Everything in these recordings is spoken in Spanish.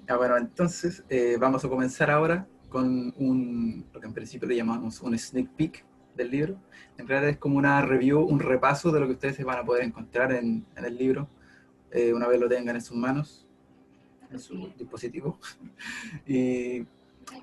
Ya, bueno, entonces vamos a comenzar ahora con lo que en principio le llamamos un sneak peek del libro. En realidad es como una review, un repaso de lo que ustedes se van a poder encontrar en el libro una vez lo tengan en sus manos, en su dispositivo. Y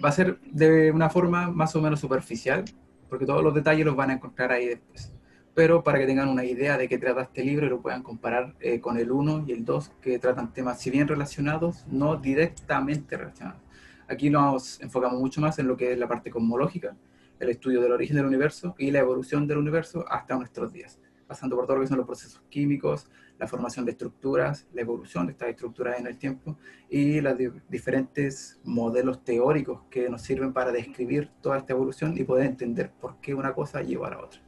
va a ser de una forma más o menos superficial, porque todos los detalles los van a encontrar ahí después. Pero para que tengan una idea de qué trata este libro y lo puedan comparar con el uno y el 2 que tratan temas, si bien relacionados, no directamente relacionados. Aquí nos enfocamos mucho más en lo que es la parte cosmológica, el estudio del origen del universo y la evolución del universo hasta nuestros días, pasando por todo lo que son los procesos químicos, la formación de estructuras, la evolución de estas estructuras en el tiempo y los diferentes modelos teóricos que nos sirven para describir toda esta evolución y poder entender por qué una cosa lleva a la otra.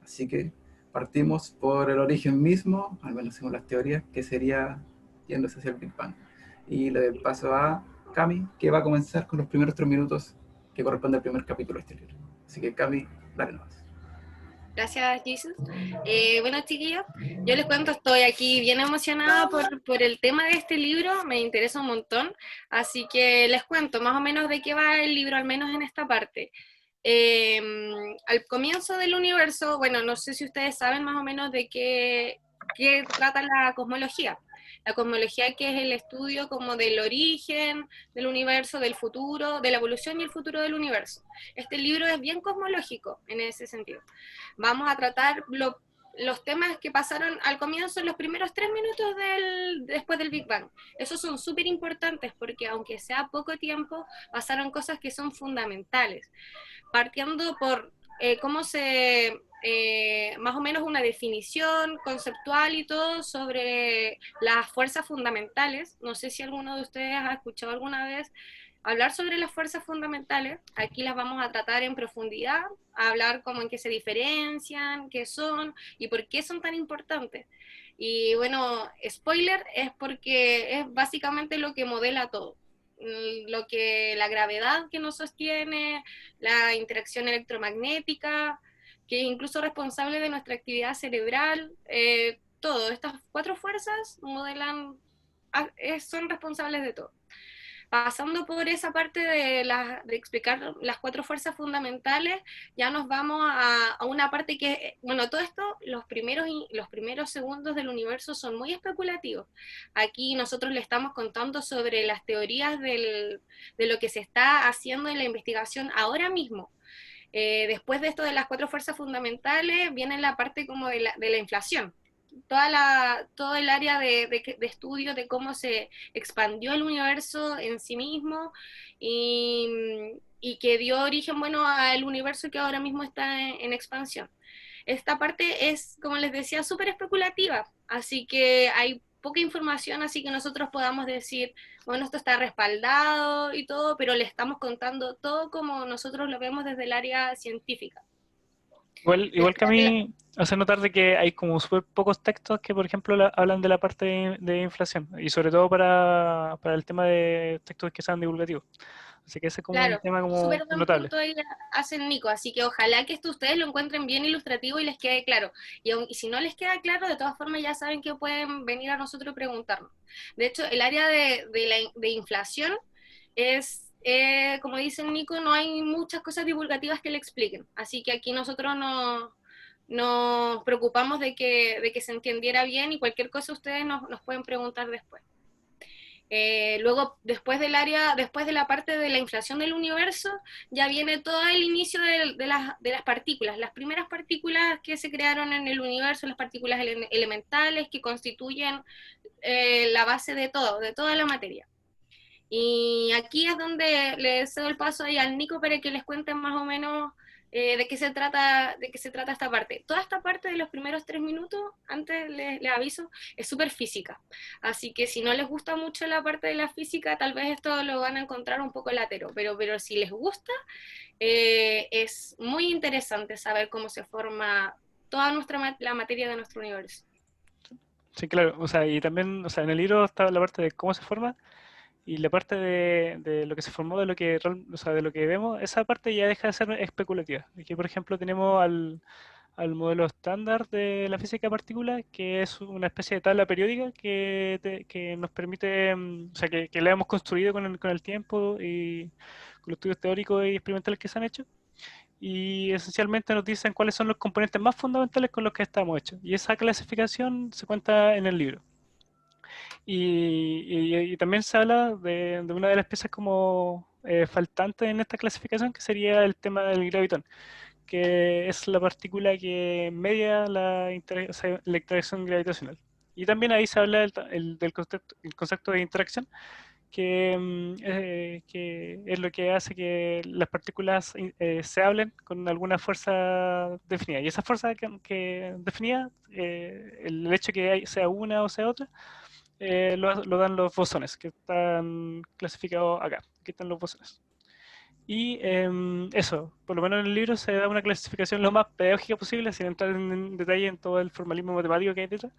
Así que partimos por el origen mismo, al menos según las teorías, que sería yéndose hacia el Big Bang. Y le doy paso a Cami, que va a comenzar con los primeros 3 minutos que corresponde al primer capítulo de este libro. Así que Cami, dale nomás. Gracias, Jesus. Bueno, chiquillos, yo les cuento, estoy aquí bien emocionada por el tema de este libro, me interesa un montón, así que les cuento más o menos de qué va el libro, al menos en esta parte. Eh, Al comienzo del universo, bueno, no sé si ustedes saben más o menos de qué trata la cosmología. La cosmología, que es el estudio como del origen del universo, del futuro, de la evolución y el futuro del universo. Este libro es bien cosmológico en ese sentido. Vamos a tratar los temas que pasaron al comienzo, en los primeros 3 minutos después del Big Bang. Esos son súper importantes porque aunque sea poco tiempo, pasaron cosas que son fundamentales. Partiendo por cómo más o menos una definición conceptual y todo sobre las fuerzas fundamentales. No sé si alguno de ustedes ha escuchado alguna vez hablar sobre las fuerzas fundamentales. Aquí las vamos a tratar en profundidad, a hablar cómo en qué se diferencian, qué son y por qué son tan importantes. Y bueno, spoiler, es porque es básicamente lo que modela todo. Lo que la gravedad que nos sostiene, la interacción electromagnética, que es incluso responsable de nuestra actividad cerebral, todo. Estas 4 fuerzas modelan, son responsables de todo. Pasando por esa parte de explicar las 4 fuerzas fundamentales, ya nos vamos a una parte que, bueno, todo esto, los primeros segundos del universo son muy especulativos. Aquí nosotros le estamos contando sobre las teorías de lo que se está haciendo en la investigación ahora mismo. Después de esto de las 4 fuerzas fundamentales, viene la parte como de la inflación. Todo el área de estudio de cómo se expandió el universo en sí mismo y que dio origen, bueno, al universo que ahora mismo está en expansión. Esta parte es, como les decía, súper especulativa, así que hay poca información, así que nosotros podamos decir, bueno, esto está respaldado y todo, pero le estamos contando todo como nosotros lo vemos desde el área científica. Igual que a Después de la, mí hace notar de que hay como súper pocos textos que, por ejemplo, hablan de la parte de inflación, y sobre todo para el tema de textos que sean divulgativos. Así que ese es como un Claro, tema como súper buen notable. punto ahí hacen Nico, así que ojalá que esto ustedes lo encuentren bien ilustrativo y les quede claro. Y si no les queda claro, de todas formas ya saben que pueden venir a nosotros y preguntarnos. De hecho, el área de inflación es, como dice Nico, no hay muchas cosas divulgativas que le expliquen. Así que aquí nosotros nos preocupamos de que se entendiera bien y cualquier cosa ustedes nos pueden preguntar después. Luego, después de la parte de la inflación del universo, ya viene todo el inicio de las partículas, las primeras partículas que se crearon en el universo, las partículas elementales que constituyen la base de toda la materia. Y aquí es donde le cedo el paso ahí al Nico para que les cuente más o menos de qué se trata esta parte. Toda esta parte de los primeros 3 minutos, antes les aviso, es súper física. Así que si no les gusta mucho la parte de la física, tal vez esto lo van a encontrar un poco latero, pero si les gusta, es muy interesante saber cómo se forma toda la materia de nuestro universo. Sí, claro. O sea, y también, o sea, en el libro está la parte de cómo se forma y la parte de lo que se formó, de lo o sea, de lo que vemos, esa parte ya deja de ser especulativa. Aquí, por ejemplo, tenemos al modelo estándar de la física de partículas, que es una especie de tabla periódica que nos permite, o sea, que la hemos construido con el tiempo y con los estudios teóricos y experimentales que se han hecho. Y esencialmente nos dicen cuáles son los componentes más fundamentales con los que estamos hechos. Y esa clasificación se cuenta en el libro. Y también se habla de una de las piezas como faltantes en esta clasificación, que sería el tema del gravitón, que es la partícula que media o sea, la interacción gravitacional. Y también ahí se habla del el concepto de interacción, que es lo que hace que las partículas se hablen con alguna fuerza definida. Y esa fuerza que definida, el hecho que sea una o sea otra, lo dan los bosones, que están clasificados acá. Aquí están los bosones. Y eso, por lo menos en el libro se da una clasificación lo más pedagógica posible, sin entrar en detalle en todo el formalismo matemático que hay detrás.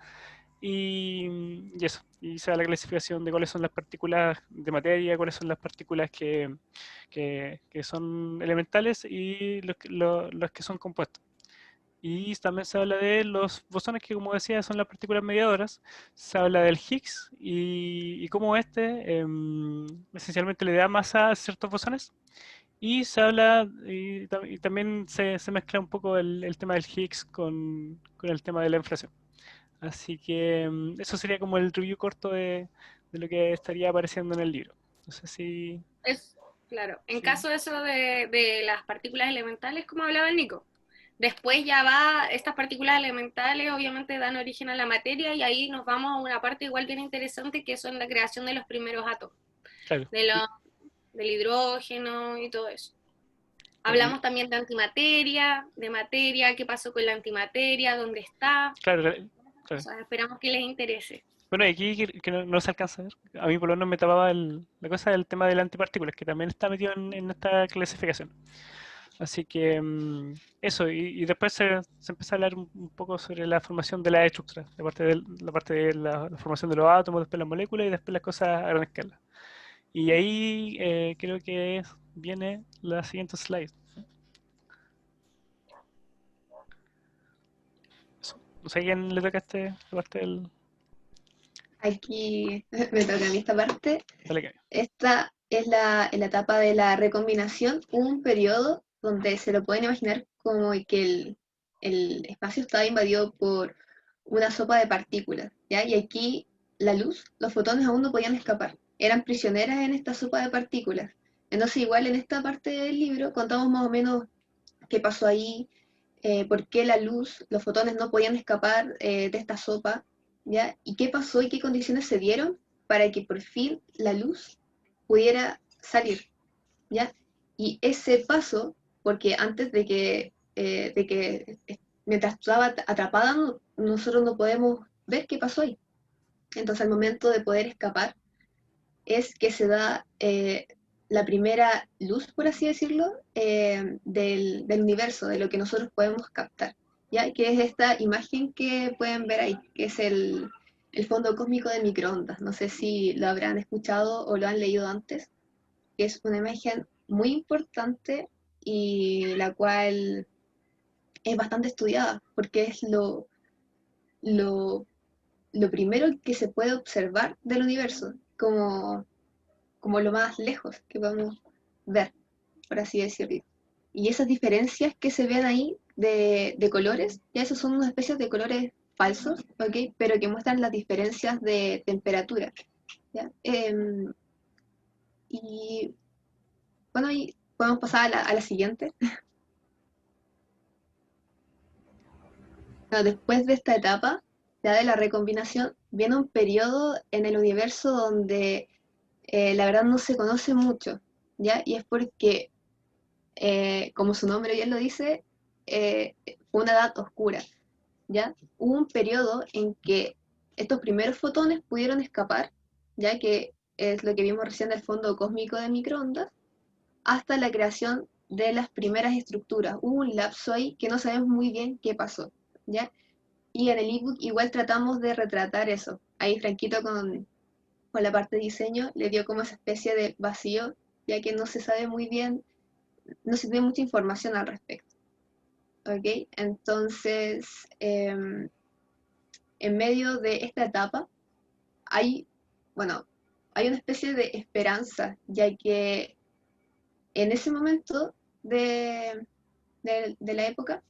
Y eso, y se da la clasificación de cuáles son las partículas de materia, cuáles son las partículas que son elementales y los que son compuestos. Y también se habla de los bosones que, como decía, son las partículas mediadoras. Se habla del Higgs y cómo este esencialmente le da masa a ciertos bosones. Y se habla, y también se mezcla un poco el tema del Higgs con el tema de la inflación. Así que eso sería como el review corto de lo que estaría apareciendo en el libro. No sé si... Es, claro, en Sí, caso de eso de las partículas elementales, como hablaba el Nico, después ya va, estas partículas elementales obviamente dan origen a la materia y ahí nos vamos a una parte igual bien interesante que son la creación de los primeros átomos, claro. de del hidrógeno y todo eso. Y, Hablamos también de antimateria, de materia, qué pasó con la antimateria, dónde está. claro, O claro. sea, esperamos que les interese. Bueno, y aquí que no se alcanza a ver, a mí por lo menos me tapaba la cosa del tema de las antipartículas, que también está metido en esta clasificación. Así que eso, y después se empieza a hablar un poco sobre la formación de las estructuras, la parte de la formación de los átomos, después las moléculas y después las cosas a gran escala. Y ahí creo que viene la siguiente slide. Eso. No sé a quién le toca la parte del... Aquí me toca a mí esta parte. Dale, que... Esta es en la etapa de la recombinación, un periodo donde se lo pueden imaginar como que el espacio estaba invadido por una sopa de partículas, ¿ya? Y aquí la luz, los fotones aún no podían escapar, eran prisioneras en esta sopa de partículas. Entonces igual en esta parte del libro contamos más o menos qué pasó ahí, por qué la luz, los fotones no podían escapar de esta sopa, ¿ya? Y qué pasó y qué condiciones se dieron para que por fin la luz pudiera salir, ¿ya? Y ese paso, porque antes mientras estaba atrapada, nosotros no podemos ver qué pasó ahí. Entonces, al momento de poder escapar, es que se da la primera luz, por así decirlo, del universo, de lo que nosotros podemos captar, ¿ya? Que es esta imagen que pueden ver ahí, que es el fondo cósmico de microondas. No sé si lo habrán escuchado o lo han leído antes, que es una imagen muy importante y la cual es bastante estudiada, porque es lo, lo primero que se puede observar del universo, como lo más lejos que podemos ver, por así decirlo. Y esas diferencias que se ven ahí de colores, ya esos son unas especies de colores falsos, ¿ok? Pero que muestran las diferencias de temperatura, ¿ya? Y bueno, y podemos pasar a la siguiente. Bueno, después de esta etapa, ya de la recombinación, viene un periodo en el universo donde la verdad no se conoce mucho, ¿ya? Y es porque como su nombre bien lo dice, fue una edad oscura, ¿ya? Hubo un periodo en que estos primeros fotones pudieron escapar, ya que es lo que vimos recién del fondo cósmico de microondas, hasta la creación de las primeras estructuras. Hubo un lapso ahí que no sabemos muy bien qué pasó, ¿ya? Y en el ebook igual tratamos de retratar eso. Ahí Franquito con la parte de diseño le dio como esa especie de vacío, ya que no se sabe muy bien, no se tiene mucha información al respecto. ¿ok? Entonces, en medio de esta etapa hay, bueno, hay una especie de esperanza, ya que en ese momento de la época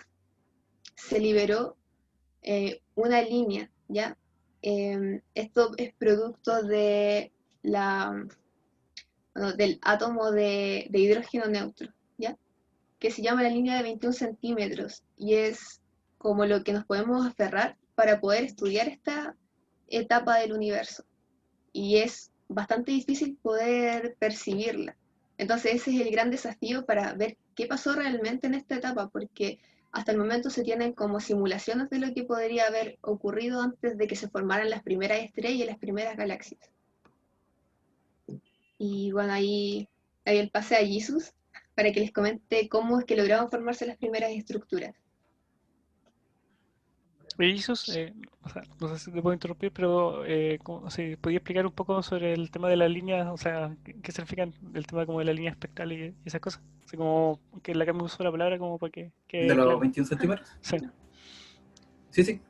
se liberó una línea, ¿ya? Esto es producto de bueno, del átomo de hidrógeno neutro, ¿ya? Que se llama la línea de 21 centímetros y es como lo que nos podemos aferrar para poder estudiar esta etapa del universo. Y es bastante difícil poder percibirla. Entonces ese es el gran desafío para ver qué pasó realmente en esta etapa, porque hasta el momento se tienen como simulaciones de lo que podría haber ocurrido antes de que se formaran las primeras estrellas y las primeras galaxias. Y bueno, ahí el pase a Jesus para que les comente cómo es que lograron formarse las primeras estructuras. Oye, Jesús, o sea, no sé si te puedo interrumpir, pero si podía explicar un poco sobre el tema de las líneas, o sea, qué significan el tema como de la línea espectral y esas cosas. Así como que la que me usó la palabra como para que ¿De quede los claro. 21 centímetros? Sí. Sí, sí.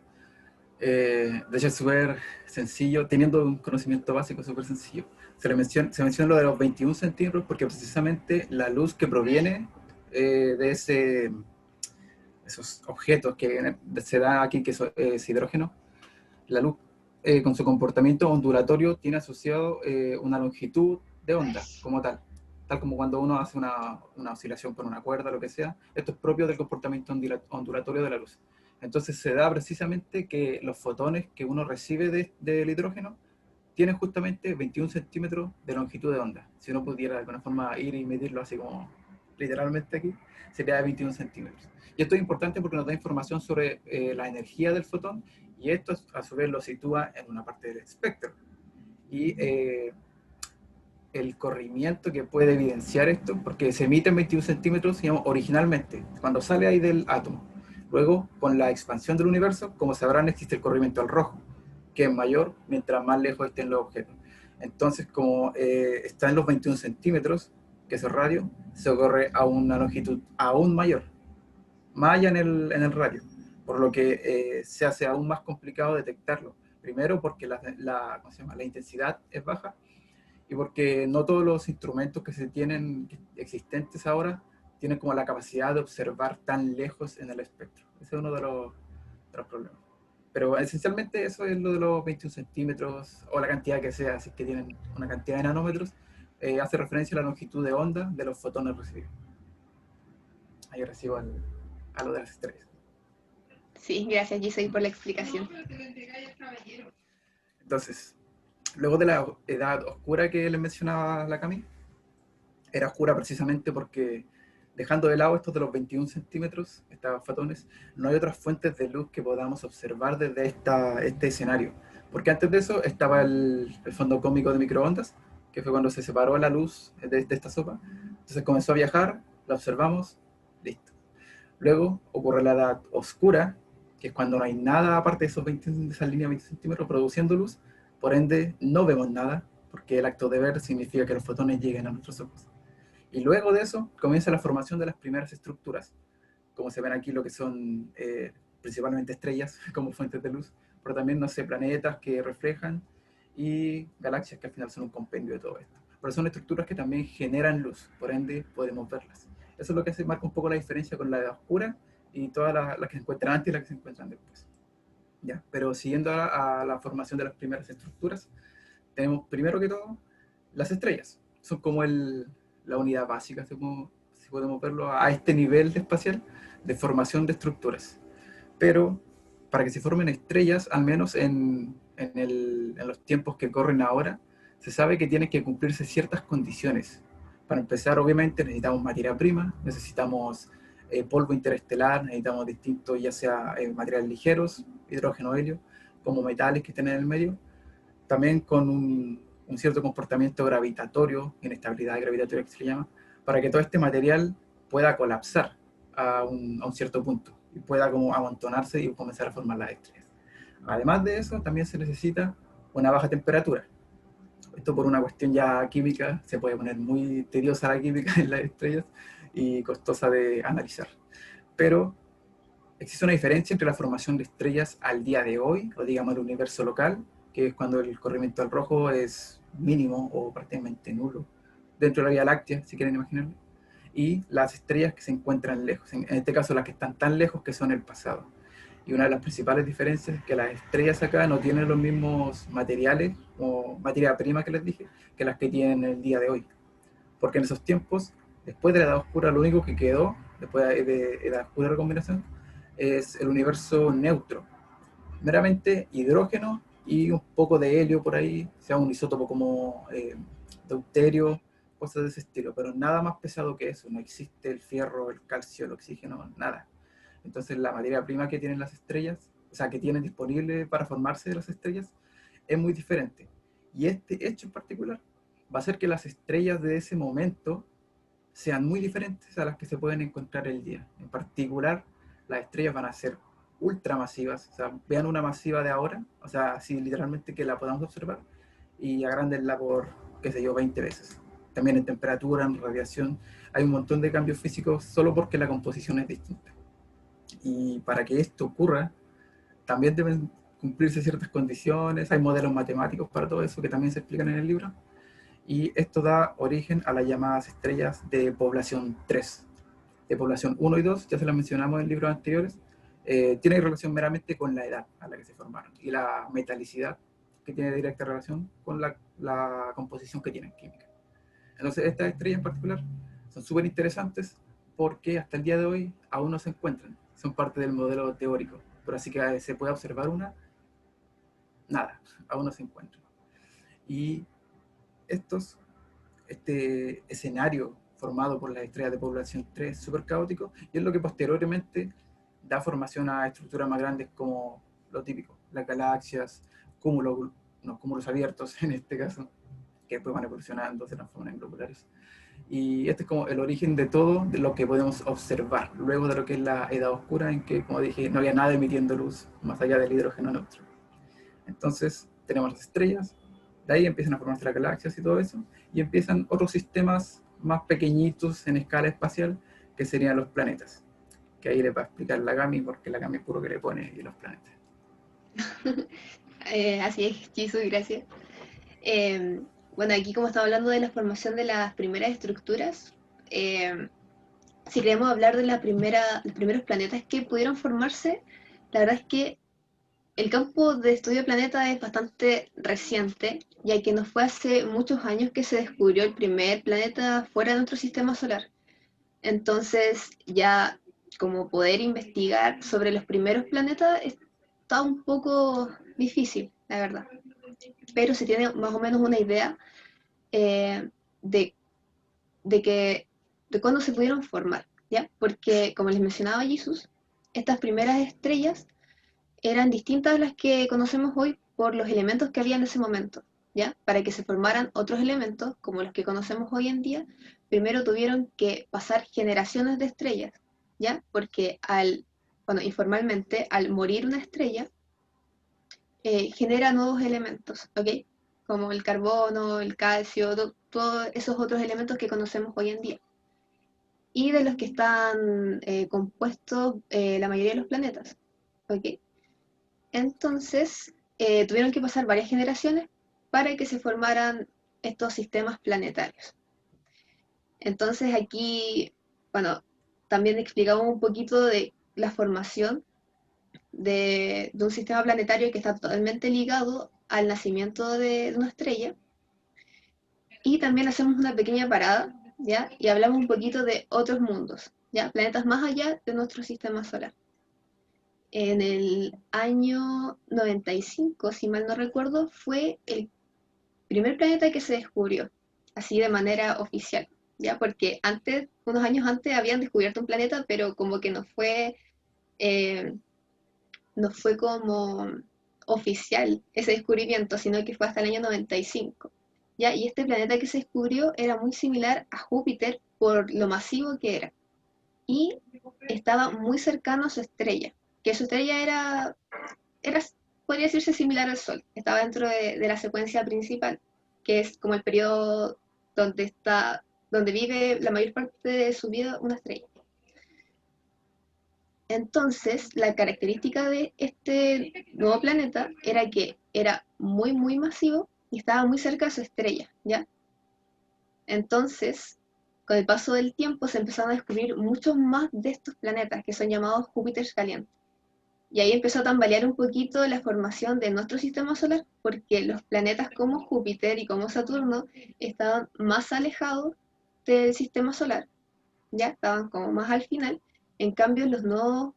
De hecho es súper sencillo, teniendo un conocimiento básico súper sencillo. Se menciona lo de los 21 centímetros porque precisamente la luz que proviene de esos objetos que se da aquí, que es hidrógeno, la luz con su comportamiento ondulatorio tiene asociado una longitud de onda como tal como cuando uno hace una oscilación con una cuerda, lo que sea. Esto es propio del comportamiento ondulatorio de la luz. Entonces se da precisamente que los fotones que uno recibe del hidrógeno tienen justamente 21 centímetros de longitud de onda. Si uno pudiera de alguna forma ir y medirlo así como literalmente aquí, sería de 21 centímetros. Y esto es importante porque nos da información sobre la energía del fotón y esto a su vez lo sitúa en una parte del espectro. Y el corrimiento que puede evidenciar esto, porque se emite en 21 centímetros, digamos, originalmente, cuando sale ahí del átomo. Luego, con la expansión del universo, como sabrán, existe el corrimiento al rojo, que es mayor mientras más lejos estén los objetos. Entonces, como está en los 21 centímetros, que es el radio, se corre a una longitud aún mayor, más allá en el radio, por lo que se hace aún más complicado detectarlo. Primero, porque ¿cómo se llama? La intensidad es baja, y porque no todos los instrumentos que se tienen existentes ahora tienen como la capacidad de observar tan lejos en el espectro. Ese es uno de los problemas. Pero esencialmente eso es lo de los 21 centímetros o la cantidad que sea, si es que tienen una cantidad de nanómetros, hace referencia a la longitud de onda de los fotones recibidos. Ahí recibo a lo de las estrellas. Sí, gracias Giselle por la explicación. Entonces, luego de la edad oscura que les mencionaba la Cami, era oscura precisamente porque, dejando de lado estos de los 21 centímetros, estos fotones, no hay otras fuentes de luz que podamos observar desde este escenario. Porque antes de eso estaba el fondo cósmico de microondas, que fue cuando se separó la luz de esta sopa. Entonces comenzó a viajar, la observamos, listo. Luego ocurre la edad oscura, que es cuando no hay nada aparte de de esa línea de 20 centímetros produciendo luz, por ende no vemos nada, porque el acto de ver significa que los fotones lleguen a nuestros ojos. Y luego de eso comienza la formación de las primeras estructuras, como se ven aquí lo que son principalmente estrellas como fuentes de luz, pero también, no sé, planetas que reflejan y galaxias que al final son un compendio de todo esto. Pero son estructuras que también generan luz, por ende podemos verlas. Eso es lo que marca un poco la diferencia con la edad oscura y todas las que se encuentran antes y las que se encuentran después. ¿Ya? Pero siguiendo a la formación de las primeras estructuras, tenemos primero que todo las estrellas. Son como la unidad básica, si podemos verlo, a este nivel de espacial de formación de estructuras. Pero para que se formen estrellas, al menos en los tiempos que corren ahora, se sabe que tienen que cumplirse ciertas condiciones. Para empezar, obviamente, necesitamos materia prima, necesitamos polvo interestelar, necesitamos distintos, ya sea materiales ligeros, hidrógeno, helio, como metales que estén en el medio, también con un cierto comportamiento gravitatorio, inestabilidad gravitatoria que se le llama, para que todo este material pueda colapsar a un cierto punto y pueda como amontonarse y comenzar a formar las estrellas. Además de eso, también se necesita una baja temperatura. Esto por una cuestión ya química, se puede poner muy tediosa la química en las estrellas y costosa de analizar. Pero existe una diferencia entre la formación de estrellas al día de hoy, o digamos el universo local, que es cuando el corrimiento al rojo es mínimo o prácticamente nulo, dentro de la Vía Láctea, si quieren imaginarlo, y las estrellas que se encuentran lejos, en este caso las que están tan lejos que son el pasado. Y una de las principales diferencias es que las estrellas acá no tienen los mismos materiales o materia prima que les dije, que las que tienen el día de hoy. Porque en esos tiempos, después de la Edad Oscura, lo único que quedó, después de Edad Oscura de recombinación, es el universo neutro. Meramente hidrógeno y un poco de helio por ahí, sea un isótopo como deuterio, cosas de ese estilo, pero nada más pesado que eso. No existe el fierro, el calcio, el oxígeno, nada. Entonces la materia prima que tienen las estrellas, o sea, que tienen disponible para formarse de las estrellas, es muy diferente. Y este hecho en particular va a hacer que las estrellas de ese momento sean muy diferentes a las que se pueden encontrar el día. En particular, las estrellas van a ser ultramasivas, o sea, vean una masiva de ahora, o sea, así literalmente que la podamos observar, y agrándenla por, qué sé yo, 20 veces. También en temperatura, en radiación, hay un montón de cambios físicos solo porque la composición es distinta. Y para que esto ocurra, también deben cumplirse ciertas condiciones, hay modelos matemáticos para todo eso que también se explican en el libro, y esto da origen a las llamadas estrellas de población 3. De población 1 y 2, ya se las mencionamos en libros anteriores, tiene relación meramente con la edad a la que se formaron, y la metalicidad, que tiene directa relación con la composición que tienen química. Entonces estas estrellas en particular son súper interesantes porque hasta el día de hoy aún no se encuentran, son parte del modelo teórico, pero así que se puede observar una, nada, aún no se encuentran. Y este escenario formado por las estrellas de población 3 súper caótico, y es lo que posteriormente da formación a estructuras más grandes como lo típico, las galaxias, cúmulos abiertos en este caso, que después van evolucionando, se transforman en globulares. Y este es como el origen de todo de lo que podemos observar, luego de lo que es la edad oscura, en que, como dije, no había nada emitiendo luz más allá del hidrógeno neutro. Entonces, tenemos las estrellas, de ahí empiezan a formarse las galaxias y todo eso, y empiezan otros sistemas más pequeñitos en escala espacial, que serían los planetas. Que ahí le va a explicar la Gami, porque la Gami es puro que le pone y los planetas. Así es, Jesús, gracias. Bueno, aquí como estaba hablando de la formación de las primeras estructuras, si queremos hablar de los primeros planetas que pudieron formarse, la verdad es que el campo de estudio de planetas es bastante reciente, ya que no fue hace muchos años que se descubrió el primer planeta fuera de nuestro sistema solar. Entonces, ya como poder investigar sobre los primeros planetas está un poco difícil, la verdad. Pero se tiene más o menos una idea eh, de, de cuándo se pudieron formar, ¿ya? Porque, como les mencionaba Jesús, estas primeras estrellas eran distintas a las que conocemos hoy por los elementos que había en ese momento, ¿ya? Para que se formaran otros elementos, como los que conocemos hoy en día, primero tuvieron que pasar generaciones de estrellas, ¿ya? Porque informalmente, al morir una estrella, genera nuevos elementos, ¿ok? Como el carbono, el calcio, todos esos otros elementos que conocemos hoy en día. Y de los que están compuestos la mayoría de los planetas, ¿ok? Entonces, tuvieron que pasar varias generaciones para que se formaran estos sistemas planetarios. Entonces aquí, bueno, también explicamos un poquito de la formación de un sistema planetario que está totalmente ligado al nacimiento de una estrella. Y también hacemos una pequeña parada, ¿ya? Y hablamos un poquito de otros mundos, ¿ya? Planetas más allá de nuestro sistema solar. En el año 95, si mal no recuerdo, fue el primer planeta que se descubrió, así de manera oficial, ¿ya? Porque antes, unos años antes, habían descubierto un planeta, pero como que no fue como oficial ese descubrimiento, sino que fue hasta el año 95, ¿ya? Y este planeta que se descubrió era muy similar a Júpiter por lo masivo que era, y estaba muy cercano a su estrella, que su estrella era, podría decirse similar al Sol, estaba dentro de la secuencia principal, que es como el periodo donde vive la mayor parte de su vida una estrella. Entonces, la característica de este nuevo planeta era que era muy, muy masivo y estaba muy cerca de su estrella, ¿ya? Entonces, con el paso del tiempo se empezaron a descubrir muchos más de estos planetas que son llamados Júpiteres calientes. Y ahí empezó a tambalear un poquito la formación de nuestro sistema solar, porque los planetas como Júpiter y como Saturno estaban más alejados del sistema solar, ya estaban como más al final. En cambio, los nuevos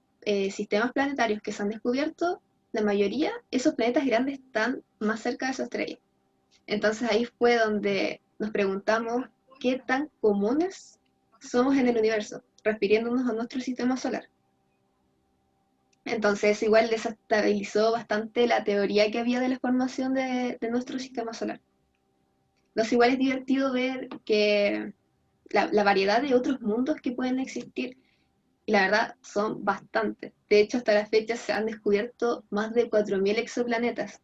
sistemas planetarios que se han descubierto, la mayoría, esos planetas grandes están más cerca de su estrella. Entonces ahí fue donde nos preguntamos qué tan comunes somos en el universo, refiriéndonos a nuestro sistema solar. Entonces igual desestabilizó bastante la teoría que había de la formación de nuestro sistema solar. Entonces igual es divertido ver que la variedad de otros mundos que pueden existir, y la verdad son bastantes. De hecho, hasta la fecha se han descubierto más de 4.000 exoplanetas.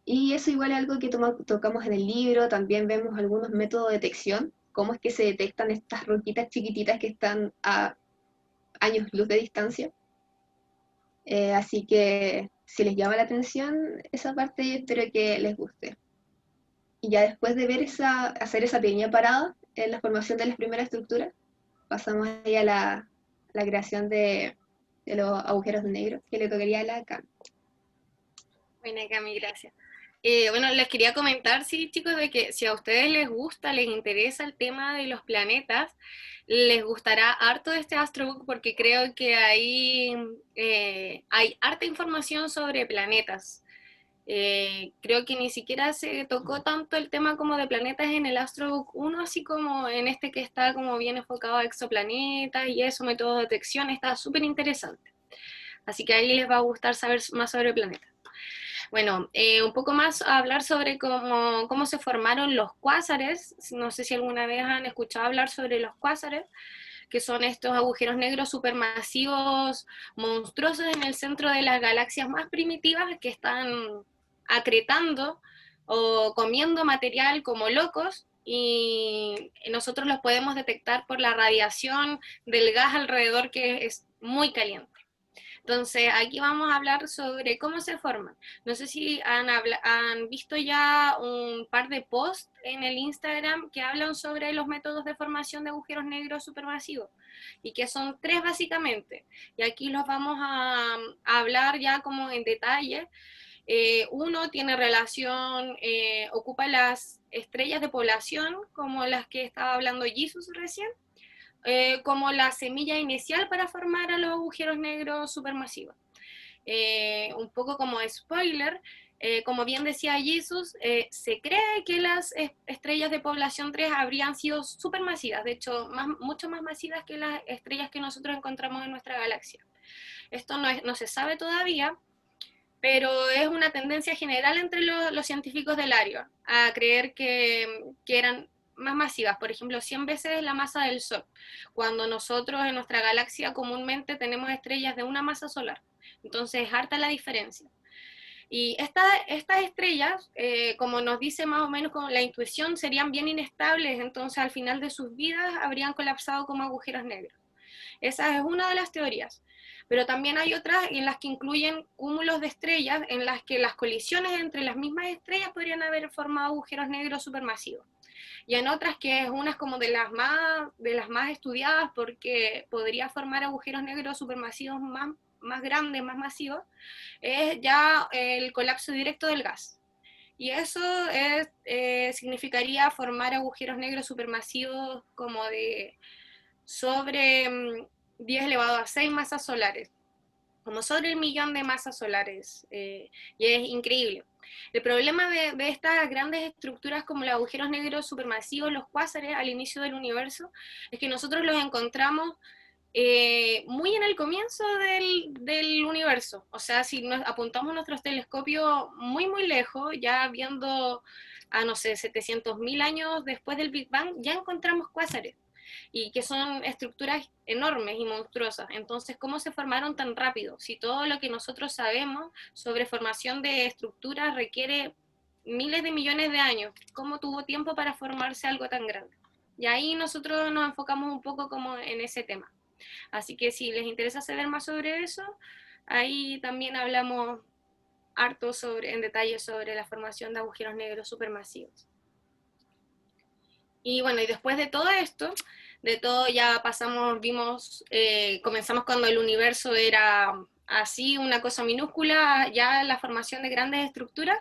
Y eso igual es algo que tocamos en el libro, también vemos algunos métodos de detección, cómo es que se detectan estas roquitas chiquititas que están a años luz de distancia. Así que si les llama la atención esa parte, yo espero que les guste. Y ya después de ver hacer esa pequeña parada en la formación de las primeras estructuras, pasamos ahí a la creación de los agujeros negros, que le tocaría a la Cami. Bueno, Cami, gracias. Bueno, les quería comentar, sí, chicos, de que si a ustedes les gusta, les interesa el tema de los planetas, les gustará harto este Astrobook porque creo que ahí hay harta información sobre planetas. Creo que ni siquiera se tocó tanto el tema como de planetas en el Astrobook 1, así como en este que está como bien enfocado a exoplanetas y eso, método de detección, está súper interesante. Así que ahí les va a gustar saber más sobre planetas. Bueno, un poco más a hablar sobre cómo se formaron los cuásares. No sé si alguna vez han escuchado hablar sobre los cuásares, que son estos agujeros negros supermasivos, monstruosos en el centro de las galaxias más primitivas que están acretando o comiendo material como locos, y nosotros los podemos detectar por la radiación del gas alrededor, que es muy caliente. Entonces, aquí vamos a hablar sobre cómo se forman. No sé si han visto ya un par de posts en el Instagram que hablan sobre los métodos de formación de agujeros negros supermasivos, y que son 3 básicamente. Y aquí los vamos a hablar ya como en detalle. Uno tiene relación, ocupa las estrellas de población, como las que estaba hablando Jesus recién, como la semilla inicial para formar a los agujeros negros supermasivos. Un poco como spoiler, como bien decía Jesus, se cree que las estrellas de población 3 habrían sido supermasivas, de hecho, mucho más masivas que las estrellas que nosotros encontramos en nuestra galaxia. Esto no se sabe todavía, pero es una tendencia general entre los científicos del área a creer que eran más masivas, por ejemplo, 100 veces la masa del Sol, cuando nosotros en nuestra galaxia comúnmente tenemos estrellas de una masa solar. Entonces es harta la diferencia. Y estas estrellas, como nos dice más o menos con la intuición, serían bien inestables, entonces al final de sus vidas habrían colapsado como agujeros negros. Esa es una de las teorías. Pero también hay otras en las que incluyen cúmulos de estrellas, en las que las colisiones entre las mismas estrellas podrían haber formado agujeros negros supermasivos. Y en otras, que es una como de las más estudiadas, porque podría formar agujeros negros supermasivos más grandes, más masivos, es ya el colapso directo del gas. Y eso significaría formar agujeros negros supermasivos como de sobre 10 elevado a 6 masas solares, como sobre el millón de masas solares, y es increíble. El problema de estas grandes estructuras como los agujeros negros supermasivos, los cuásares, al inicio del universo, es que nosotros los encontramos muy en el comienzo del universo. O sea, si nos apuntamos nuestros telescopios muy, muy lejos, ya viendo a, no sé, 700.000 años después del Big Bang, ya encontramos cuásares, y que son estructuras enormes y monstruosas. Entonces, ¿cómo se formaron tan rápido? Si todo lo que nosotros sabemos sobre formación de estructuras requiere miles de millones de años, ¿cómo tuvo tiempo para formarse algo tan grande? Y ahí nosotros nos enfocamos un poco como en ese tema. Así que si les interesa saber más sobre eso, ahí también hablamos harto en detalle sobre la formación de agujeros negros supermasivos. Y bueno, y después de todo esto, de todo ya pasamos, comenzamos cuando el universo era así, una cosa minúscula, ya la formación de grandes estructuras.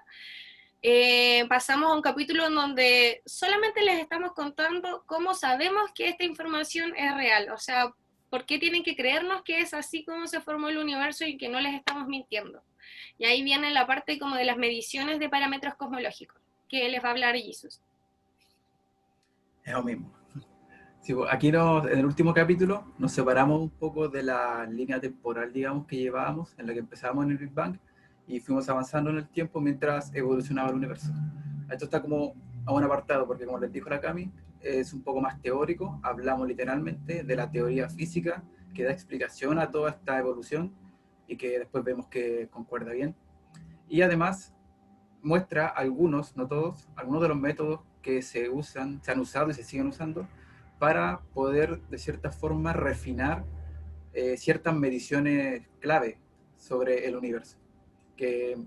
Pasamos a un capítulo en donde solamente les estamos contando cómo sabemos que esta información es real, o sea, por qué tienen que creernos que es así como se formó el universo y que no les estamos mintiendo. Y ahí viene la parte como de las mediciones de parámetros cosmológicos, que les va a hablar Jesus. Es lo mismo. Sí, pues, aquí en el último capítulo nos separamos un poco de la línea temporal, digamos, que llevábamos, en la que empezamos en el Big Bang, y fuimos avanzando en el tiempo mientras evolucionaba el universo. Esto está como a un apartado, porque como les dijo la Cami, es un poco más teórico, hablamos literalmente de la teoría física que da explicación a toda esta evolución y que después vemos que concuerda bien. Y además muestra algunos, no todos, algunos de los métodos que se han usado y se siguen usando para poder, de cierta forma, refinar ciertas mediciones clave sobre el universo, que,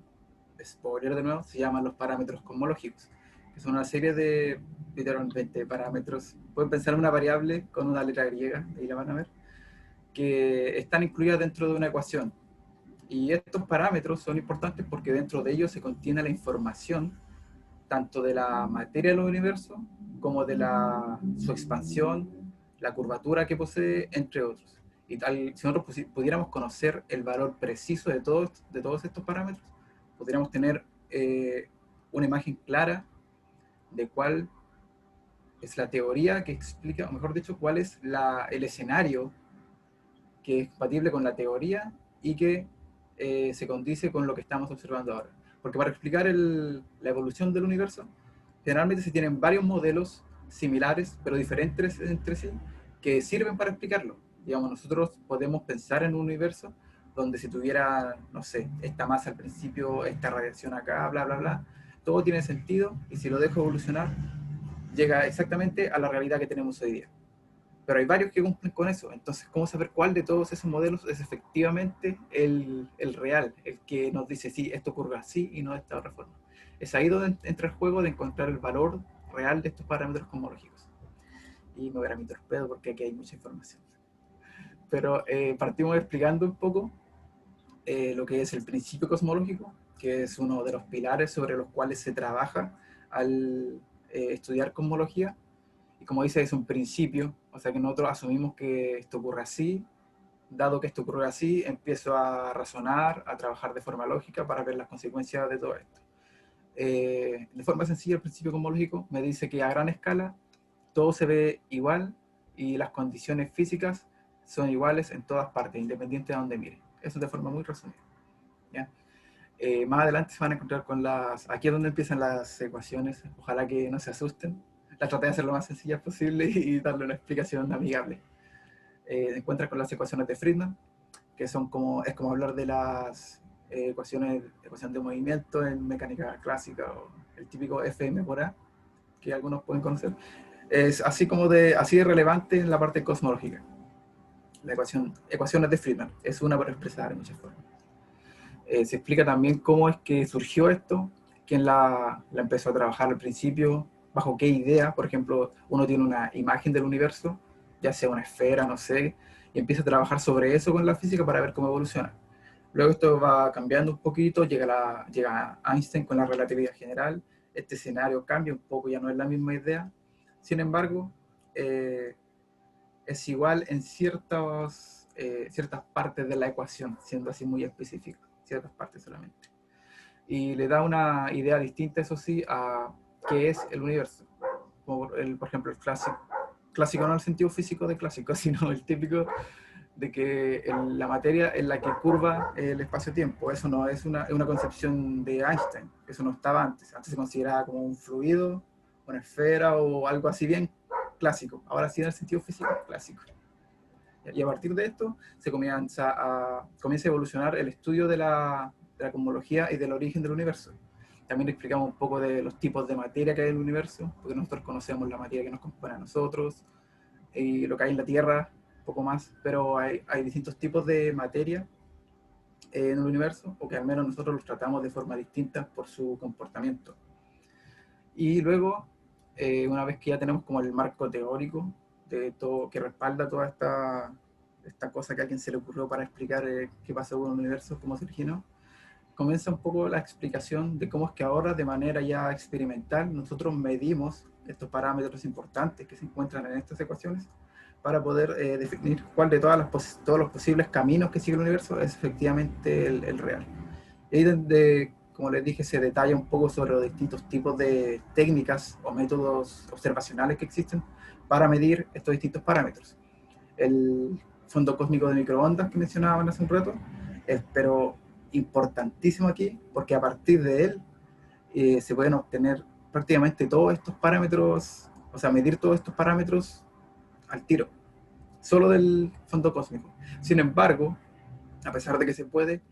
spoiler de nuevo, se llaman los parámetros cosmológicos, que son una serie de, literalmente, parámetros. Pueden pensar en una variable con una letra griega, ahí la van a ver, que están incluidas dentro de una ecuación. Y estos parámetros son importantes porque dentro de ellos se contiene la información tanto de la materia del universo como de su expansión, la curvatura que posee, entre otros. Y si nosotros pudiéramos conocer el valor preciso de todos estos parámetros, podríamos tener una imagen clara de cuál es la teoría que explica, o mejor dicho, cuál es el escenario que es compatible con la teoría y que se condice con lo que estamos observando ahora. Porque para explicar la evolución del universo, generalmente se tienen varios modelos similares, pero diferentes entre sí, que sirven para explicarlo. Digamos, nosotros podemos pensar en un universo donde si tuviera, no sé, esta masa al principio, esta radiación acá, bla, bla, bla, todo tiene sentido y si lo dejo evolucionar, llega exactamente a la realidad que tenemos hoy día. Pero hay varios que cumplen con eso. Entonces, ¿cómo saber cuál de todos esos modelos es efectivamente el real? El que nos dice, sí, esto ocurre así y no de esta otra forma. Es ahí donde entra el juego de encontrar el valor real de estos parámetros cosmológicos. Y me voy a mi torpedo porque aquí hay mucha información. Pero partimos explicando un poco lo que es el principio cosmológico, que es uno de los pilares sobre los cuales se trabaja al estudiar cosmología. Y como dice, es un principio, o sea que nosotros asumimos que esto ocurre así, dado que esto ocurre así, empiezo a razonar, a trabajar de forma lógica para ver las consecuencias de todo esto. De forma sencilla, el principio cosmológico me dice que a gran escala todo se ve igual y las condiciones físicas son iguales en todas partes, independiente de donde mire. Eso de forma muy resumida. ¿Ya? Más adelante se van a encontrar con aquí es donde empiezan las ecuaciones, ojalá que no se asusten. La traté de hacer lo más sencilla posible y darle una explicación amigable. Encuentran con las ecuaciones de Friedman, que es como hablar de las ecuación de movimiento en mecánica clásica, o el típico Fm por A, que algunos pueden conocer. Es así de relevante en la parte cosmológica. La ecuaciones de Friedman es una para expresar en muchas formas. Se explica también cómo es que surgió esto, quién la empezó a trabajar al principio, bajo qué idea. Por ejemplo, uno tiene una imagen del universo, ya sea una esfera, no sé, y empieza a trabajar sobre eso con la física para ver cómo evoluciona. Luego esto va cambiando un poquito, llega Einstein con la relatividad general, este escenario cambia un poco, ya no es la misma idea. Sin embargo, es igual en ciertas partes de la ecuación, siendo así muy específico, ciertas partes solamente. Y le da una idea distinta, eso sí, a qué es el universo. Como por ejemplo, el clásico no en el sentido físico de clásico, sino el típico de que la materia en la que curva el espacio-tiempo. Eso no es una concepción de Einstein, eso no estaba antes. Antes se consideraba como un fluido, una esfera o algo así bien clásico. Ahora sí en el sentido físico clásico. Y a partir de esto se comienza a evolucionar el estudio de la cosmología y del origen del universo. También explicamos un poco de los tipos de materia que hay en el universo, porque nosotros conocemos la materia que nos compone a nosotros, y lo que hay en la Tierra, poco más, pero hay distintos tipos de materia en el universo, o que al menos nosotros los tratamos de forma distinta por su comportamiento. Y luego, una vez que ya tenemos como el marco teórico de todo, que respalda toda esta cosa que a alguien se le ocurrió para explicar qué pasó con el universo, cómo se originó, comienza un poco la explicación de cómo es que ahora, de manera ya experimental, nosotros medimos estos parámetros importantes que se encuentran en estas ecuaciones para poder definir cuál de todos los posibles caminos que sigue el universo es efectivamente el real. Y ahí donde, como les dije, se detalla un poco sobre los distintos tipos de técnicas o métodos observacionales que existen para medir estos distintos parámetros. El fondo cósmico de microondas que mencionaban hace un rato, pero importantísimo aquí, porque a partir de él se pueden obtener prácticamente todos estos parámetros, o sea, medir todos estos parámetros al tiro, solo del fondo cósmico. Sin embargo, a pesar de que se puede,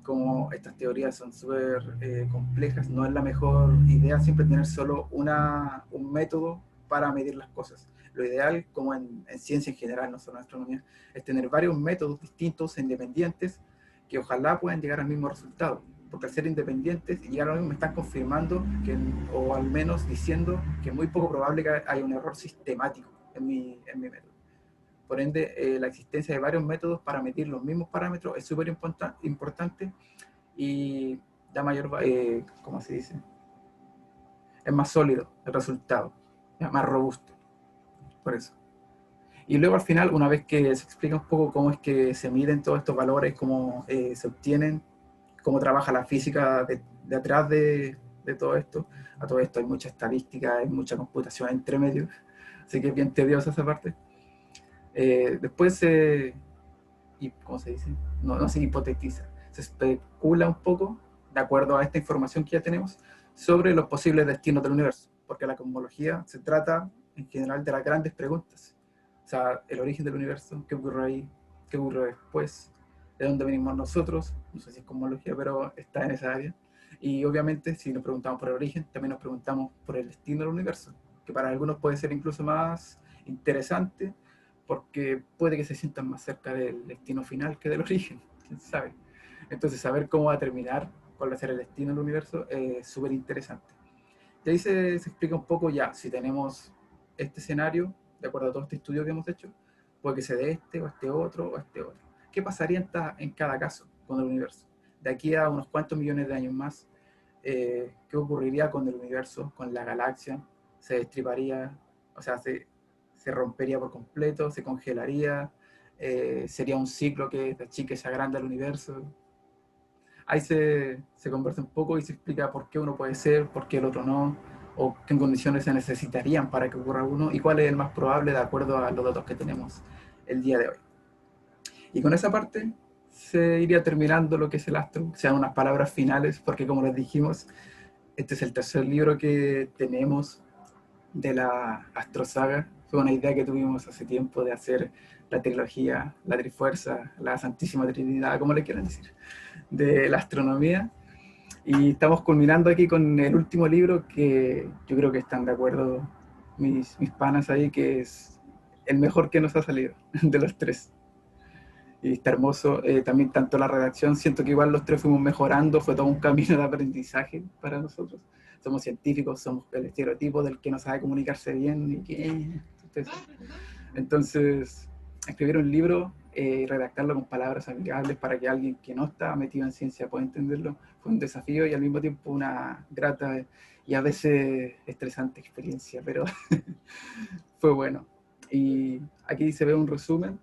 como estas teorías son súper complejas, no es la mejor idea siempre tener solo un método para medir las cosas. Lo ideal, como en ciencia en general, no solo en astronomía, es tener varios métodos distintos e independientes que ojalá puedan llegar al mismo resultado. Porque al ser independientes y llegar a lo mismo me están confirmando, o al menos diciendo que es muy poco probable que haya un error sistemático en mi método. Por ende, la existencia de varios métodos para medir los mismos parámetros es súper importante y da mayor, ¿cómo se dice? Es más sólido el resultado, es más robusto, por eso. Y luego al final, una vez que se explica un poco cómo es que se miden todos estos valores, cómo se obtienen, cómo trabaja la física de atrás de todo esto, a todo esto hay mucha estadística, hay mucha computación entre medio, así que es bien tediosa esa parte. Después ¿cómo se dice? No se hipotetiza, se especula un poco, de acuerdo a esta información que ya tenemos, sobre los posibles destinos del universo, porque la cosmología se trata en general de las grandes preguntas, o sea, el origen del universo, qué ocurre ahí, qué ocurre después, de dónde venimos nosotros, no sé si es cosmología, pero está en esa área, y obviamente si nos preguntamos por el origen, también nos preguntamos por el destino del universo, que para algunos puede ser incluso más interesante, porque puede que se sientan más cerca del destino final que del origen, quién sabe. Entonces, saber cómo va a terminar, cuál va a ser el destino del universo, es súper interesante. Y ahí se explica un poco ya, si tenemos este escenario, de acuerdo a todo este estudio que hemos hecho, puede que se dé este, o este otro, o este otro. ¿Qué pasaría en cada caso con el universo? De aquí a unos cuantos millones de años más, ¿qué ocurriría con el universo, con la galaxia? ¿Se destriparía? O sea, se rompería por completo, se congelaría, sería un ciclo que se achique, se agranda el universo. Ahí se conversa un poco y se explica por qué uno puede ser, por qué el otro no, o qué condiciones se necesitarían para que ocurra uno, y cuál es el más probable de acuerdo a los datos que tenemos el día de hoy. Y con esa parte se iría terminando lo que es el astro, sean unas palabras finales, porque como les dijimos, este es el tercer libro que tenemos de la Astrosaga. Fue una idea que tuvimos hace tiempo de hacer la trilogía, la Trifuerza, la Santísima Trinidad, como le quieran decir, de la astronomía. Y estamos culminando aquí con el último libro que yo creo que están de acuerdo mis panas ahí, que es el mejor que nos ha salido de los tres. Y está hermoso. También tanto la redacción, siento que igual los tres fuimos mejorando, fue todo un camino de aprendizaje para nosotros. Somos científicos, somos el estereotipo del que no sabe comunicarse bien y que... Entonces, escribir un libro y redactarlo con palabras amigables para que alguien que no está metido en ciencia pueda entenderlo, fue un desafío y al mismo tiempo una grata y a veces estresante experiencia, pero fue bueno. Y aquí se ve un resumen,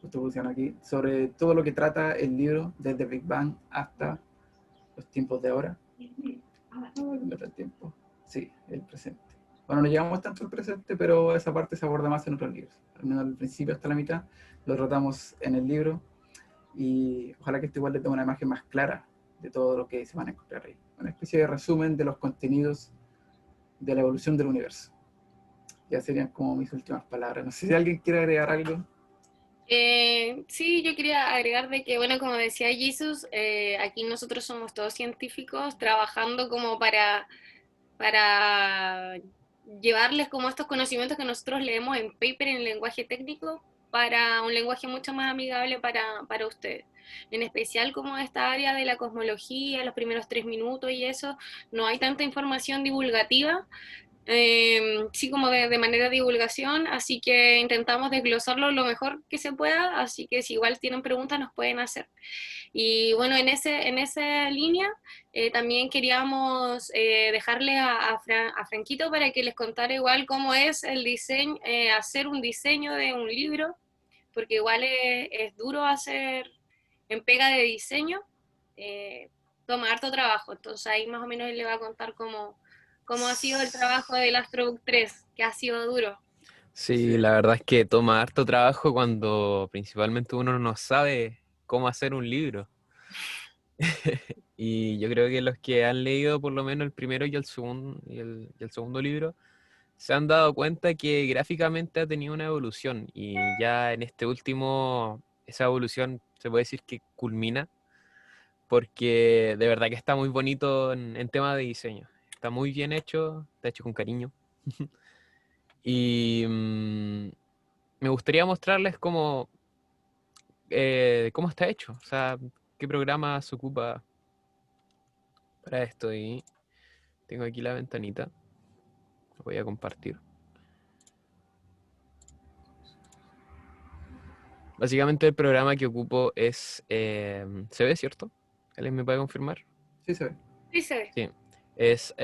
justo funciona aquí, sobre todo lo que trata el libro desde Big Bang hasta los tiempos de ahora. El tiempo, sí, el presente. Bueno, no llegamos tanto al presente, pero esa parte se aborda más en otros libros. Al menos al principio hasta la mitad lo tratamos en el libro y ojalá que esto igual les dé una imagen más clara de todo lo que se van a encontrar ahí. Una especie de resumen de los contenidos de la evolución del universo. Ya serían como mis últimas palabras. No sé si alguien quiere agregar algo. Sí, yo quería agregar de que, bueno, como decía Jesus, aquí nosotros somos todos científicos trabajando como para llevarles como estos conocimientos que nosotros leemos en paper en lenguaje técnico para un lenguaje mucho más amigable para ustedes. En especial como esta área de la cosmología, los primeros 3 minutos y eso, no hay tanta información divulgativa, sí como de manera de divulgación, así que intentamos desglosarlo lo mejor que se pueda, así que si igual tienen preguntas nos pueden hacer. Y bueno, en esa línea también queríamos dejarle a Franquito para que les contara igual cómo es el diseño, hacer un diseño de un libro, porque igual es duro hacer en pega de diseño, toma harto trabajo, entonces ahí más o menos él le va a contar cómo ha sido el trabajo del Astrobook 3, que ha sido duro. Sí, Sí. la verdad es que toma harto trabajo cuando principalmente uno no sabe cómo hacer un libro. Y yo creo que los que han leído por lo menos el primero y el segundo libro se han dado cuenta que gráficamente ha tenido una evolución y ya en este último esa evolución se puede decir que culmina porque de verdad que está muy bonito en tema de diseño. Está muy bien hecho, está hecho con cariño. Y me gustaría mostrarles cómo está hecho, o sea, qué programa se ocupa para esto. Y tengo aquí la ventanita, lo voy a compartir. Básicamente el programa que ocupo es, ¿se ve, cierto? ¿Alguien me puede confirmar? Sí, se ve. Sí se ve. Sí, es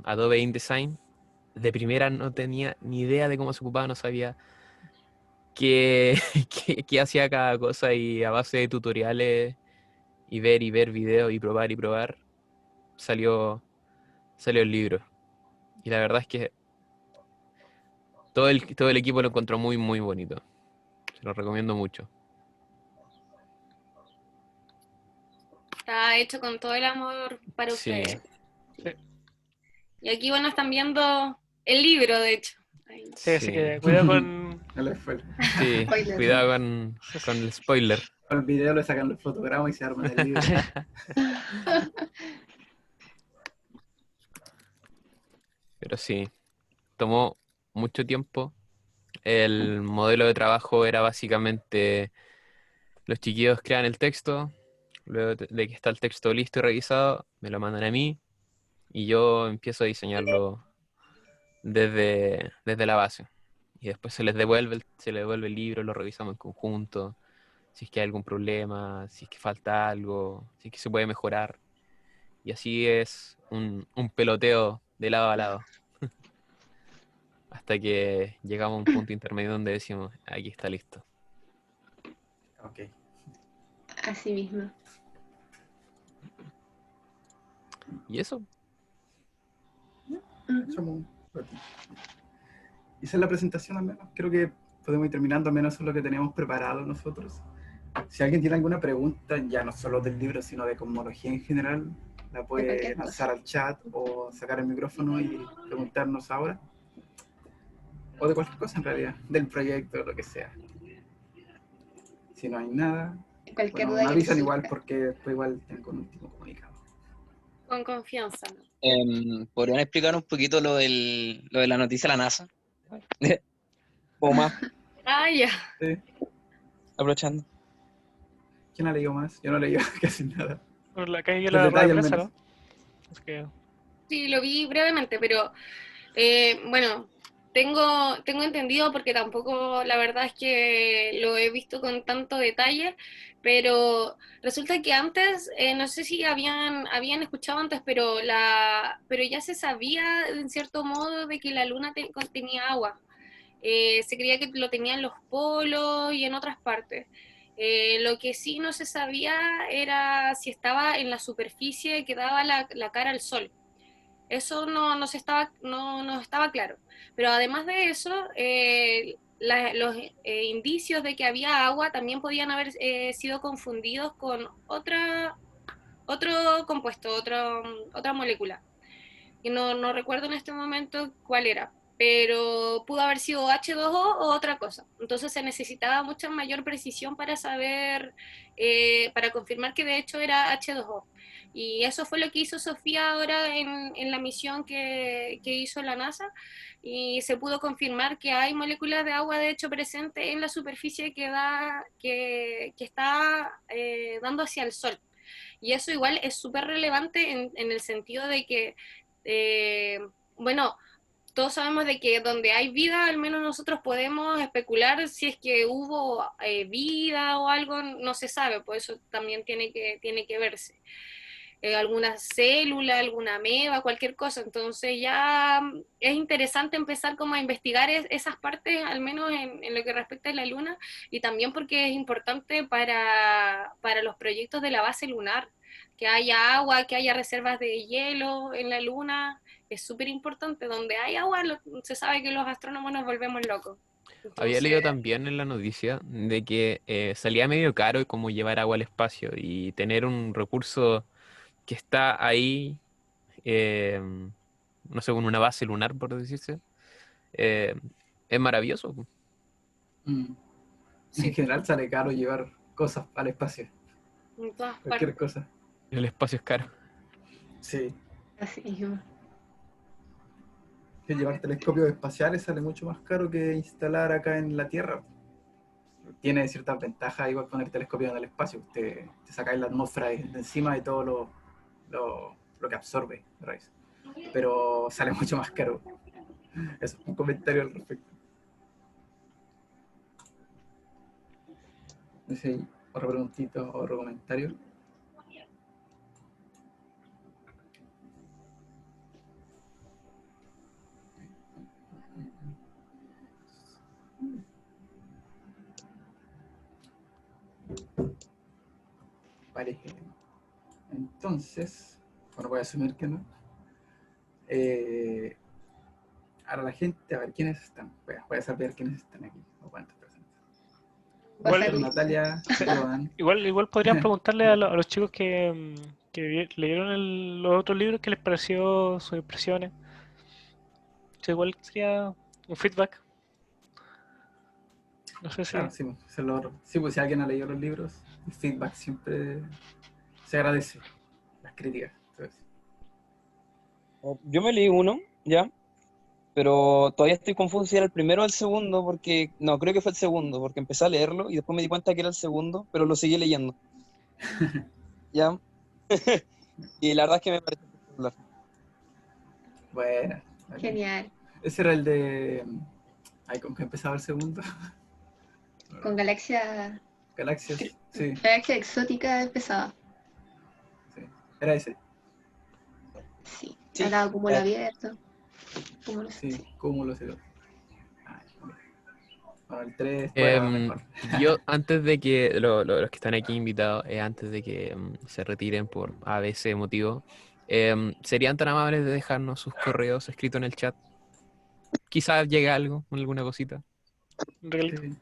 Adobe InDesign. De primera no tenía ni idea de cómo se ocupaba, no sabía qué, qué hacía cada cosa y a base de tutoriales y ver videos y probar, salió el libro. Y la verdad es que todo el equipo lo encontró muy, muy bonito. Se lo recomiendo mucho. Está hecho con todo el amor para Sí, ustedes. Sí, Y aquí, bueno, están viendo el libro, de hecho. Ahí. sí, así sí, que cuidado con... No le fue. sí. Spoiler. Cuidado con el spoiler. Al video le sacan los fotogramas y se arman el libro. Pero sí, tomó mucho tiempo. El modelo de trabajo era básicamente los chiquillos crean el texto, luego de que está el texto listo y revisado, me lo mandan a mí y yo empiezo a diseñarlo desde la base. Y después se les devuelve el libro, lo revisamos en conjunto, si es que hay algún problema, si es que falta algo, si es que se puede mejorar. Y así es un peloteo de lado a lado, hasta que llegamos a un punto intermedio donde decimos, aquí está listo. Ok. Así mismo. Y eso, Ujú. Somos un ratito. Esa es la presentación al menos. Creo que podemos ir terminando, al menos eso es lo que teníamos preparado nosotros. Si alguien tiene alguna pregunta, ya no solo del libro, sino de cosmología en general, la puede cualquier lanzar al chat o sacar el micrófono y preguntarnos ahora. O de cualquier cosa en realidad, del proyecto o lo que sea. Si no hay nada, Cualquier bueno, duda me que les avisan igual surja. porque después igual tengo un último comunicado. Con confianza, ¿no? ¿Podrían explicar un poquito lo de la noticia de la NASA? O más, Ah, ya. ¿Sí? aprovechando. ¿Quién ha leído más? Yo no he leído casi nada. Por la calle El la rueda detalle de al prensa, menos. ¿no? Así que, Sí, lo vi brevemente, pero bueno, tengo entendido porque tampoco la verdad es que lo he visto con tanto detalle, pero resulta que antes, no sé si habían escuchado antes, pero ya se sabía en cierto modo de que la luna contenía agua. Se creía que lo tenía en los polos y en otras partes. Lo que sí no se sabía era si estaba en la superficie que daba la cara al sol. Eso no estaba claro. Pero además de eso, los indicios de que había agua también podían haber sido confundidos con otro compuesto, otra molécula. Y no recuerdo en este momento cuál era, pero pudo haber sido H2O o otra cosa. Entonces se necesitaba mucha mayor precisión para saber, para confirmar que de hecho era H2O. Y eso fue lo que hizo Sofía ahora en la misión que hizo la NASA. y se pudo confirmar que hay moléculas de agua de hecho presentes en la superficie que está dando hacia el Sol. Y eso igual es súper relevante en el sentido de que, bueno, todos sabemos de que donde hay vida, al menos nosotros podemos especular si es que hubo vida o algo, no se sabe, por eso también tiene que verse. Alguna célula, alguna ameba, cualquier cosa. Entonces ya es interesante empezar como a investigar esas partes, al menos en lo que respecta a la Luna, y también porque es importante para los proyectos de la base lunar, que haya agua, que haya reservas de hielo en la Luna, es súper importante. Donde hay agua, se sabe que los astrónomos nos volvemos locos. Había Entonces, leído también en la noticia de que salía medio caro como llevar agua al espacio y tener un recurso que está ahí, eh, no sé, con una base lunar, por decirse, eh, es maravilloso. Mm. Sí. En general sale caro llevar cosas al espacio, en todas cualquier partes. cosa. El espacio es caro. Sí, Así mismo. que llevar telescopios espaciales sale mucho más caro que instalar acá en la Tierra. Tiene ciertas ventajas igual poner telescopios en el espacio. Te sacáis la atmósfera de encima y todo lo que absorbe de raíz. Pero sale mucho más caro. Eso, un comentario al respecto. No sé si hay otra preguntita o otro comentario. Vale. Entonces, bueno, voy a asumir que no. Ahora la gente, a ver quiénes están. Voy a saber quiénes están aquí. O cuántas personas. Igual- Walter, Natalia, Joan. Igual podrían preguntarle a los chicos que leyeron los otros libros qué les pareció, sus impresiones. O sea, igual sería un feedback. No sé si. Claro, sí, eso es lo otro. Sí, pues si alguien ha leído los libros, el feedback siempre se agradece. Las críticas. Entonces, Yo me leí uno, ya, pero todavía estoy confuso si era el primero o el segundo, porque, no, creo que fue el segundo, porque empecé a leerlo y después me di cuenta que era el segundo, pero lo seguí leyendo. ¿Ya? Y la verdad es que me pareció espectacular. bueno. Genial. Ese era el de... Ay, ¿con qué empezaba el segundo? Con Galaxia Galaxias. Sí, Exótica empezaba. sí. Era ese. Sí. Sí. Hablaba como lo abierto. Como lo Sí, cúmulos y todo. Ay, bueno, el 3 Em, mejor. yo, antes de que los que están aquí invitados, antes de que se retiren por ABC motivo, ¿serían tan amables de dejarnos sus correos escritos en el chat? Quizás llegue algo, alguna cosita. Un regalito. Sí,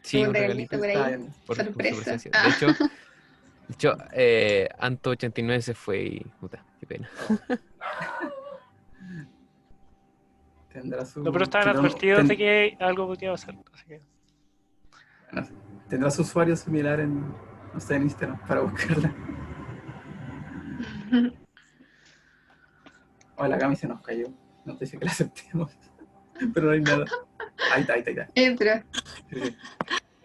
Sí, un un regalito regalito por está ahí. bien. por su Sorpresa. presencia. Ah. De hecho, Anto89 se fue y... Puta, qué pena. Tendrá su... No, pero estaban tendrá advertidos de que algo podía pasar. Así que. bueno, tendrá su usuario similar en, no sé, en Instagram para buscarla. Oh, la Cami se nos cayó. No te dice que la aceptemos. Pero no hay nada. Ahí está, ahí está, ahí está. Entra. Sí,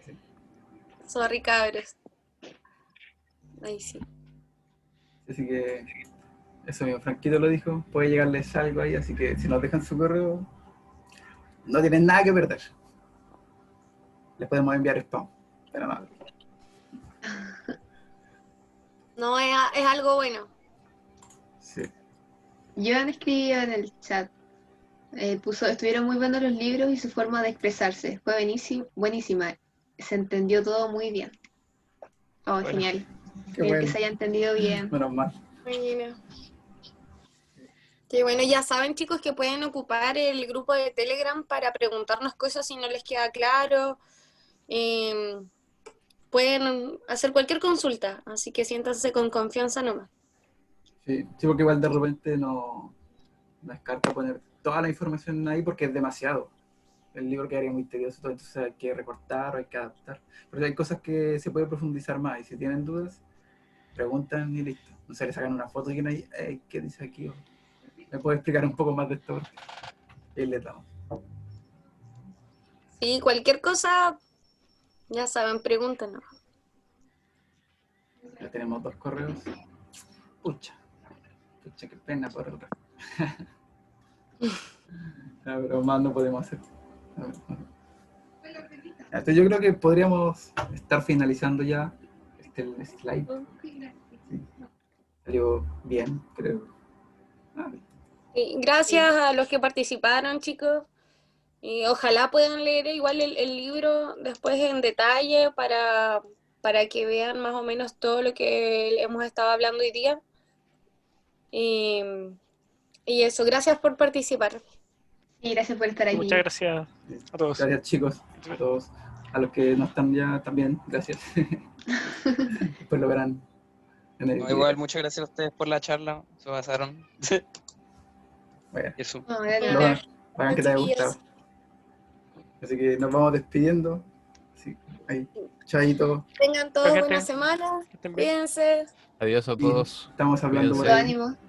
sí. Sorry, cabros. Ahí sí. Así que eso mismo, Franquito lo dijo, puede llegarles algo ahí, así que si nos dejan su correo, no tienen nada que perder. Les podemos enviar spam, pero nada. No, es algo bueno. Sí. Joan escribió en el chat. Estuvieron muy buenos los libros y su forma de expresarse. Fue buenísima. Se entendió todo muy bien. Oh, Bueno, genial. qué El bueno. que se haya entendido bien. Menos mal. Bueno. Que bueno, ya saben chicos que pueden ocupar el grupo de Telegram para preguntarnos cosas si no les queda claro. Pueden hacer cualquier consulta, así que siéntanse con confianza nomás. Sí, sí, porque igual de repente no descarta poner toda la información ahí porque es demasiado. El libro quedaría muy tedioso, entonces hay que recortar o hay que adaptar. Pero hay cosas que se puede profundizar más y si tienen dudas, preguntan y listo. No sé, le sacan una foto y alguien ahí, ¿qué dice aquí? ¿Me puede explicar un poco más de esto? ahí les damos. Sí, cualquier cosa, ya saben, pregúntenos. Ya tenemos 2 correos. Pucha, qué pena por el resto. Ya, pero más no podemos hacer. Entonces yo creo que podríamos estar finalizando ya el slide. Sí. Salió bien, creo. Y gracias a los que participaron, chicos. Y ojalá puedan leer igual el libro después en detalle para que vean más o menos todo lo que hemos estado hablando hoy día. Y eso, gracias por participar. Y gracias por estar aquí. Muchas gracias a todos. Gracias, chicos, a todos. A los que no están ya también, gracias. Después lo verán en el No, video. igual, muchas gracias a ustedes por la charla, se pasaron. Bueno, Eso. No, de lo nada. hagan que te haya Chiquillos. gustado. Así que nos vamos despidiendo. Sí, ahí, chaito. Tengan todos Gente, buena semana. que estén bien. Cuídense. Adiós a Y todos. estamos hablando por Cuídense. ahí. Mucho ánimo.